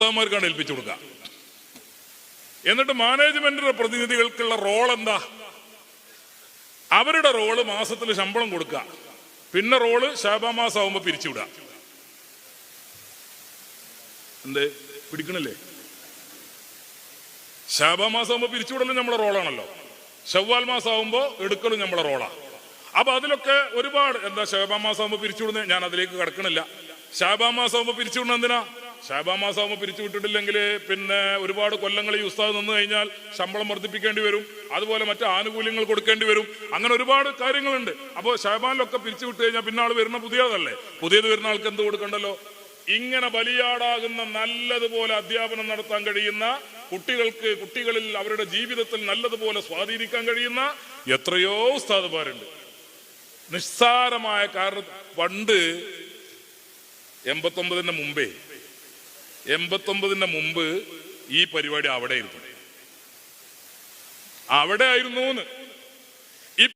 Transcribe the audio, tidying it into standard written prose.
ഉസ്താദന്മാർക്കാണ് ഏൽപ്പിച്ചു കൊടുക്കുക. എന്നിട്ട് മാനേജ്മെന്റിന്റെ പ്രതിനിധികൾക്കുള്ള റോൾ എന്താ? അവരുടെ റോള് മാസത്തിൽ ശമ്പളം കൊടുക്കുക, പിന്നെ റോള് ശാബാ മാസം ആവുമ്പോ പിരിച്ചുവിടുക. എന്തേ പിടിക്കണില്ലേ? ശാബാ മാസം ആവുമ്പോ പിരിച്ചുവിടലും നമ്മളെ റോളാണല്ലോ. ശവ്വാൽ മാസം ആവുമ്പോ എടുക്കലും നമ്മളെ റോളാ. അപ്പൊ അതിലൊക്കെ ഒരുപാട് എന്താ ശാബാ മാസം ആവുമ്പോ പിരിച്ചുവിടുന്നത്, ഞാൻ അതിലേക്ക് കടക്കണില്ല. ശാബാ മാസം ആവുമ്പോ പിരിച്ചുവിടുന്നത് എന്തിനാ? ശാബാ മാസം ആവുമ്പോ പിരിച്ചു വിട്ടിട്ടില്ലെങ്കിൽ പിന്നെ ഒരുപാട് കൊല്ലങ്ങൾ ഈ ഉസ്താദ് നിന്ന് കഴിഞ്ഞാൽ ശമ്പളം വർദ്ധിപ്പിക്കേണ്ടി വരും, അതുപോലെ മറ്റു ആനുകൂല്യങ്ങൾ കൊടുക്കേണ്ടി വരും, അങ്ങനെ ഒരുപാട് കാര്യങ്ങളുണ്ട്. അപ്പോൾ ശാബാനിലൊക്കെ പിരിച്ചു വിട്ട് കഴിഞ്ഞാൽ പിന്നെ ആൾ വരുന്ന പുതിയതല്ലേ, പുതിയത് വരുന്ന ആൾക്ക് എന്ത് കൊടുക്കണ്ടല്ലോ. ഇങ്ങനെ ബലിയാടാകുന്ന നല്ലതുപോലെ അധ്യാപനം നടത്താൻ കഴിയുന്ന കുട്ടികളിൽ അവരുടെ ജീവിതത്തിൽ നല്ലതുപോലെ സ്വാധീനിക്കാൻ കഴിയുന്ന എത്രയോ ഉസ്താദുമാരുണ്ട്. നിസ്സാരമായ കാരണം പണ്ട് 89-ന്റെ മുമ്പ് ഈ പരിപാടി അവിടെ ആയിരുന്നു.